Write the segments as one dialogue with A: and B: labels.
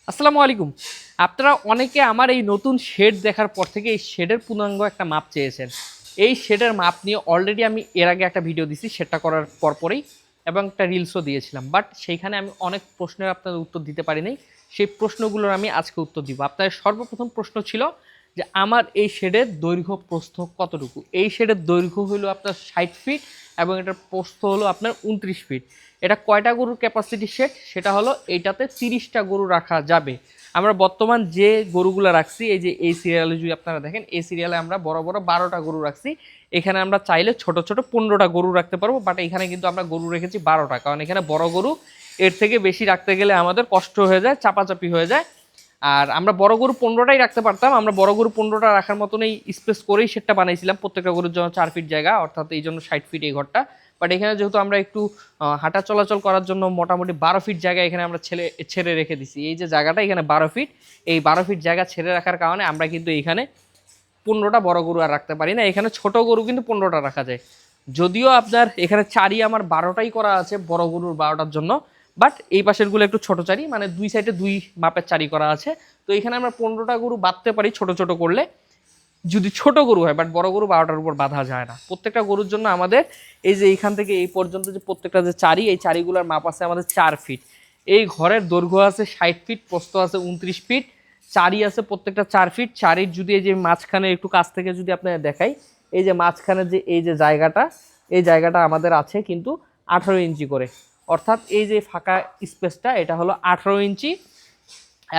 A: আসসালামু আলাইকুম। আপনারা অনেকে আমার এই নতুন শেড দেখার পর থেকে এই শেডের পূর্ণাঙ্গ একটা মাপ চেয়েছেন। এই শেডের মাপ নিয়ে অলরেডি আমি এর আগে একটা ভিডিও দিছি, সেটা করার পরপরেই এবং একটা রিলসও দিয়েছিলাম। বাট সেইখানে আমি অনেক প্রশ্নের আপনাদের উত্তর দিতে পারি নাই। সেই প্রশ্নগুলোর আমি আজকে উত্তর দিব। আপনাদের সর্বপ্রথম প্রশ্ন ছিল যে আমার এই শেডের দৈর্ঘ্য প্রস্থ কতটুকু? এই শেডের দৈর্ঘ্য হলো আপনার 60 ফিট এবং এটার প্রস্থ হলো আপনার 29 ফিট। এটা কয়টা গরুর ক্যাপাসিটি শেড? সেটা হলো এইটাতে 30টা গরু রাখা যাবে। আমরা বর্তমান যে গরুগুলো রাখছি, এই যে এই সিরিয়ালে যদি আপনারা দেখেন, এই সিরিয়ালে আমরা বড় বড় 12টা গরু রাখছি। এখানে আমরা চাইলে ছোট ছোট 15টা গরু রাখতে পারবো, বাট এখানে কিন্তু আমরা গরু রেখেছি 12টা, কারণ এখানে বড় গরু এর থেকে বেশি রাখতে গেলে আমাদের কষ্ট হয়ে যায়, চাপাচাপি হয়ে যায়। আর আমরা বড় গরু 15টাই রাখতে পারতাম, আমরা বড় গরু 15টা রাখার মতনই স্পেস করেই সেটটা বানাইছিলাম, প্রত্যেকটা গরুর জন্য 4 ফিট জায়গা, অর্থাৎ এই জন্য 60 ফিট এই ঘরটা। বাট এখানে যেহেতু আমরা একটু হাঁটা চলাচল করার জন্য মোটামুটি 12 ফিট জায়গা এখানে আমরা ছেড়ে রেখে দিছি। এই যে জায়গাটা এখানে 12 ফিট, এই 12 ফিট জায়গা ছেড়ে রাখার কারণে আমরা কিন্তু এখানে 15টা বড় গরু আর রাখতে পারি না। এখানে ছোট গরু কিন্তু 15টা রাখা যায়। যদিও আপনার এখানে চারি আমার 12টাই করা আছে বড় গরুর 12টার জন্য, বাট এই পাশেরগুলো একটু ছোট চারি, মানে দুই সাইডে দুই মাপের চারি করা আছে। তো এখানে আমরা 15টা গরু বাঁধতে পারি ছোট ছোট করলে, যদি ছোট গরু হয়। বাট বড় গরু 12টার উপর বাঁধা যায় না। প্রত্যেকটা গরুর জন্য আমাদের এই যে এইখান থেকে এই পর্যন্ত যে প্রত্যেকটা যে চারি, এই চারিগুলোর মাপ আছে আমাদের 4 ফিট। এই ঘরের দৈর্ঘ্য আছে 60 ফিট, প্রস্থ আছে 29 ফিট, চারি আছে প্রত্যেকটা 4 ফিট। চারির যদি এই যে মাঝখানে একটু কাছ থেকে যদি আপনাদের দেখাই, এই যে মাঝখানে যে এই যে জায়গাটা, এই জায়গাটা আমাদের আছে কিন্তু 18 ইঞ্চি করে, অর্থাৎ এই যে ফাঁকা স্পেসটা এটা হলো 18 ইঞ্চি।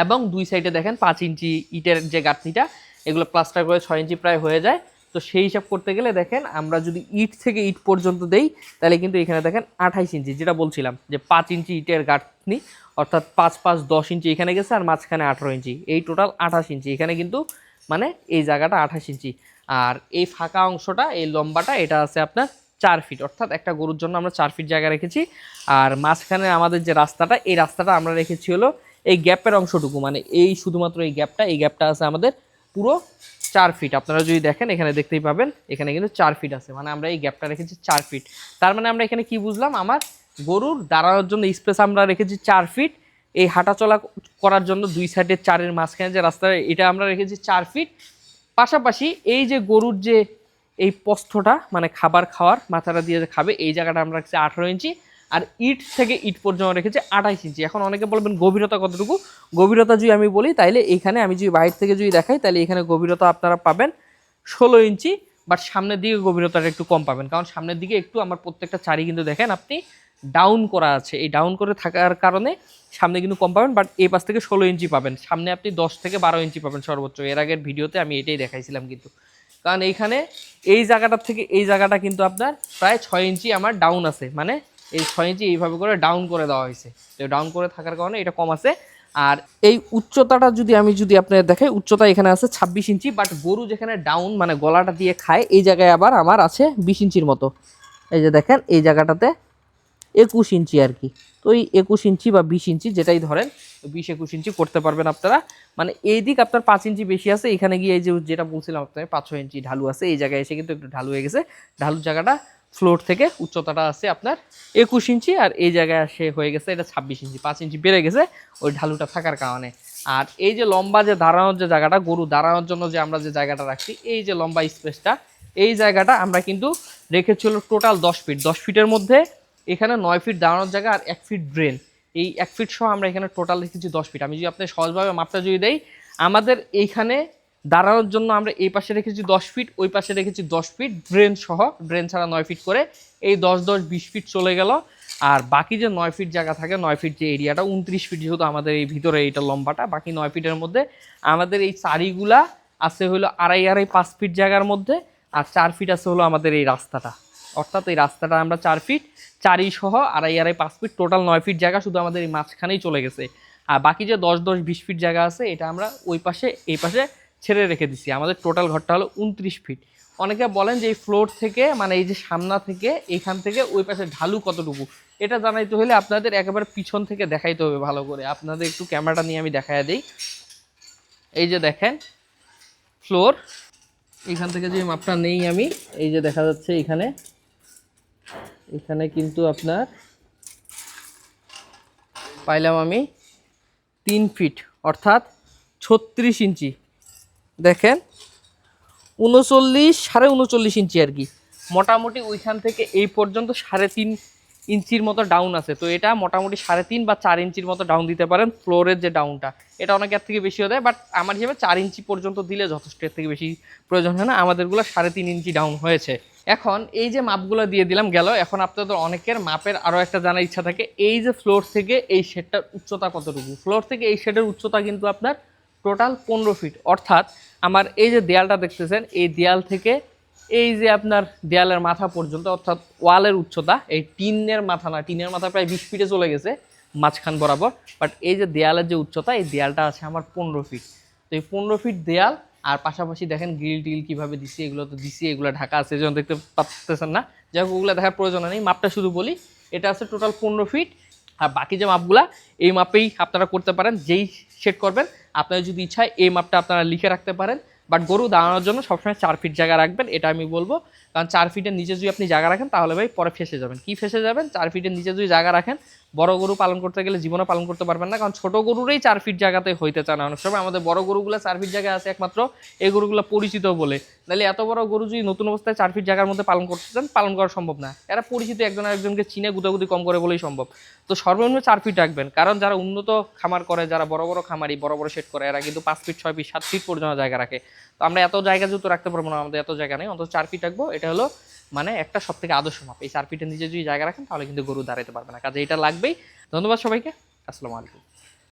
A: এবং দুই সাইডে দেখেন 5 ইঞ্চি ইটের যে গাঁথনিটা, এগুলো প্লাস্টার করে 6 ইঞ্চি প্রায় হয়ে যায়। তো সেই হিসাব করতে গেলে দেখেন, আমরা যদি ইট থেকে ইট পর্যন্ত দেই, তাহলে কিন্তু এখানে দেখেন 28 ইঞ্চি, যেটা বলছিলাম যে 5 ইঞ্চি ইটের গাঁথনি, অর্থাৎ 5 5 10 ইঞ্চি এখানে গেছে, আর মাঝখানে 18 ইঞ্চি, এই টোটাল 28 ইঞ্চি এখানে কিন্তু, মানে এই জায়গাটা 28 ইঞ্চি। আর এই ফাঁকা অংশটা, এই লম্বাটা, এটা আছে আপনার 4 ফিট, অর্থাৎ একটা গরুর জন্য আমরা 4 ফিট জায়গা রেখেছি। আর মাঝখানে আমাদের যে রাস্তাটা, এই রাস্তাটা আমরা রেখেছি হলো এই গ্যাপের অংশটুকু, মানে এই শুধুমাত্র এই গ্যাপটা আছে আমাদের পুরো 4 ফিট। আপনারা যদি দেখেন এখানে দেখতেই পাবেন, এখানে কিন্তু 4 ফিট আছে, মানে আমরা এই গ্যাপটা রেখেছি 4 ফিট। তার মানে আমরা এখানে কি বুঝলাম, আমার গরুর দাঁড়ানোর জন্য স্পেস আমরা রেখেছি 4 ফিট। এই হাঁটাচলা করার জন্য দুই সাইডের চারের মাঝখানে যে রাস্তা, এটা আমরা রেখেছি 4 ফিট। পাশাপাশি এই যে গরুর যে এই প্রস্থটা, মানে খাবার খাওয়ার মাথাটা দিয়ে যে খাবে, এই জায়গাটা আমরা রাখছি 18 ইঞ্চি। আর ইট থেকে ইট পর্যন্ত রেখেছে 28 ইঞ্চি। এখন অনেকে বলবেন গভীরতা কতটুকু? গভীরতা যদি আমি বলি, তাইলে এখানে আমি যদি বাইরে থেকে যদি দেখাই, তাহলে এখানে গভীরতা আপনারা পাবেন 16 ইঞ্চি। বাট সামনের দিকে গভীরতাটা একটু কম পাবেন, কারণ সামনের দিকে একটু আমার প্রত্যেকটা চারি কিন্তু দেখেন আপনি ডাউন করা আছে। এই ডাউন করে থাকার কারণে সামনে কিন্তু কম পাবেন, বাট এই পাশ থেকে 16 ইঞ্চি পাবেন। সামনে আপনি 10 থেকে 12 ইঞ্চি পাবেন সর্বোচ্চ। এর আগের ভিডিওতে আমি এটাই দেখাইছিলাম কিন্তু, কারণ এইখানে এই জায়গাটার থেকে এই জায়গাটা কিন্তু আপনার প্রায় 6 ইঞ্চি আমার ডাউন আছে, মানে এই 6 ইঞ্চি এইভাবে করে ডাউন করে দেওয়া হয়েছে। তো ডাউন করে থাকার কারণে এটা কম আছে। আর এই উচ্চতাটা যদি আমি আপনাদের দেখাই, উচ্চতা এখানে আছে 26 ইঞ্চি, বাট গরু যেখানে ডাউন মানে গলাটা দিয়ে খায়, এই জায়গায় আবার আমার আছে 20 ইঞ্চির মতো। এই যে দেখেন এই জায়গাটাতে 21 ইঞ্চি আর কি। তো এই 21 ইঞ্চি বা 20 ইঞ্চি যেটাই ধরেন, 20-21 ইঞ্চি করতে পারবেন আপনারা। মানে এই দিক আপনার 5 ইঞ্চি বেশি আছে, এখানে গিয়ে এই যে যেটা বলছিলাম আপনার 5-6 ইঞ্চি ঢালু আছে, এই জায়গায় এসে কিন্তু একটু ঢালু হয়ে গেছে। ঢালু জায়গাটা ফ্লোর থেকে উচ্চতাটা আছে আপনার 21 ইঞ্চি, আর এই জায়গায় আসে হয়ে গেছে এটা 26 ইঞ্চি, 5 ইঞ্চি বেড়ে গেছে ওই ঢালুটা থাকার কারণে। আর এই যে লম্বা যে দাঁড়ানোর যে জায়গাটা, গরু দাঁড়ানোর জন্য যে আমরা যে জায়গাটা রাখছি, এই যে লম্বা স্পেসটা, এই জায়গাটা আমরা কিন্তু রেখেছিল টোটাল 10 ফিট। 10 ফিটের মধ্যে এখানে 9 ফিট দাঁড়ানোর জায়গা আর 1 ফিট ড্রেন, এই 1 ফিট সহ আমরা এখানে টোটাল রেখেছি 10 ফিট। আমি যদি আপনি সহজভাবে মাপটা যদি দেই, আমাদের এইখানে দাঁড়ানোর জন্য আমরা এই পাশে রেখেছি 10 ফিট, ওই পাশে রেখেছি 10 ফিট ড্রেন সহ, ড্রেন ছাড়া 9 ফিট করে, এই 10-10 20 ফিট চলে গেল। আর বাকি যে 9 ফিট জায়গা থাকে, 9 ফিট যে এরিয়াটা, 29 ফিট যেহেতু আমাদের এই ভিতরে এইটা লম্বাটা, বাকি 9 ফিটের মধ্যে আমাদের এই চারিগুলা আছে হলো 2.5-5 ফিট জায়গার মধ্যে, আর 4 ফিট আছে হলো আমাদের এই রাস্তাটা। অর্থাৎ এই রাস্তাটা আমরা 4 ফিট, চারি সহ 2.5-5 ফিট, টোটাল 9 ফিট জায়গা শুধু আমাদের এই মাঝখানেই চলে গেছে। আর বাকি যে 10-10-20 ফিট জায়গা আছে, এটা আমরা ওই পাশে এই পাশে ছেড়ে রেখে দিছি। আমাদের টোটাল ঘরটা হলো 29 ফিট। অনেকে বলেন যে এই ফ্লোর থেকে, মানে এই যে সামনা থেকে এখান থেকে ওই পাশে ঢালু কতটুকু, এটা জানাইতে হলে আপনাদের একেবারে পিছন থেকে দেখাইতে হবে ভালো করে। আপনাদের একটু ক্যামেরাটা নিয়ে আমি দেখাইয়া দিই। এই যে দেখেন ফ্লোর, এখান থেকে যে মাপটা নেই আমি, এই যে দেখা যাচ্ছে এখানে, এখানে কিন্তু আপনার পাইলাম আমি 3 ফিট, অর্থাৎ 36 ইঞ্চি, দেখেন 39 সাড়ে 39 ইঞ্চি আর কি, মোটামুটি ওইখান থেকে এই পর্যন্ত 3.5 ইঞ্চির মতো ডাউন আছে। তো এটা মোটামুটি 3.5 বা 4 ইঞ্চির মতো ডাউন দিতে পারেন ফ্লোরের যে ডাউনটা, এটা অনেকের থেকে বেশিও দেয়, বাট আমার হিসেবে 4 ইঞ্চি পর্যন্ত দিলে যথেষ্ট, এর থেকে বেশি প্রয়োজন হয় না। আমাদেরগুলো 3.5 ইঞ্চি ডাউন হয়েছে। এখন এই যে মাপগুলো দিয়ে দিলাম গেল, এখন আপনাদের অনেকের মাপের আরও একটা জানার ইচ্ছা থাকে, এই যে ফ্লোর থেকে এই শেডটার উচ্চতা কতটুকু। ফ্লোর থেকে এই শেডের উচ্চতা কিন্তু আপনার টোটাল 15 ফিট, অর্থাৎ আমার এই যে দেয়ালটা দেখতেছেন, এই দেয়াল থেকে এই যে আপনার দেয়ালের মাথা পর্যন্ত, অর্থাৎ ওয়ালের উচ্চতা, এই টিনের মাথা না, টিনের মাথা প্রায় 20 ফিটে চলে গেছে মাঝখান বরাবর, বাট এই যে দেয়ালের যে উচ্চতা, এই দেয়ালটা আছে আমার 15 ফিট। তো এই 15 ফিট দেয়াল, আর পাশাপাশি দেখেন গ্রিল টিল কীভাবে দিছি, এগুলো তো দিছি, এগুলো ঢাকা আছে, যেমন দেখতে পাচ্ছেন না, যাই হোক ওগুলো দেখার প্রয়োজন নেই, মাপটা শুধু বলি, এটা আছে টোটাল 15 ফিট। আর বাকি যে মাপগুলা এই মাপেই আপনারা করতে পারেন, যেই সেট করবেন আপনারা যদি ইচ্ছায় এই মাপটা আপনারা লিখে রাখতে পারেন, বাট গরু দাঁড়ানোর জন্য সবসময় 4 ফিট জায়গা রাখবেন, এটা আমি বলবো। কারণ 4 ফিটের নিচে যদি আপনি জায়গা রাখেন তাহলে ভাই পরে ফেসে যাবেন। কি ফেসে যাবেন? 4 ফিটের নিচে যদি জায়গা রাখেন, বড় গরু পালন করতে গেলে জীবনে পালন করতে পারবেন না, কারণ ছোট গরুরই 4 ফিট জায়গাতে হইতে চায় না অনেক সময়। আমাদের বড় গরুগুলো 4 ফিট জায়গায় আছে একমাত্র এই গরুগুলো পরিচিত বলে, নাহলে এত বড় গরু যদি নতুন অবস্থায় 4 ফিট জায়গার মধ্যে পালন করতে চান, পালন করা সম্ভব না। এরা পরিচিত, একজন আরেকজনকে চিনে গুদাগুদি কম করে বলেই সম্ভব। তো সর্বনিম্ন 4 ফিট রাখবেন, কারণ যারা উন্নত খামার করে, যারা বড় বড় খামারি, বড় বড় শেড করে, এরা কিন্তু 5 ফিট 6 ফিট 7 ফিট পর্যন্ত জায়গা রাখে। তো আমরা এত জায়গা যেহেতু রাখতে পারবো না, আমাদের এত জায়গা নেই, অন্তত 4 ফিট রাখবো, এটা হলো মানে একটা সব থেকে আদর্শ মাপ। এই 4 ফিটের নিচে যদি জায়গা রাখেন তাহলে কিন্তু গরু দাঁড়াতে পারবে না, কাজে এটা লাগবেই। ধন্যবাদ সবাইকে, আসসালামু আলাইকুম।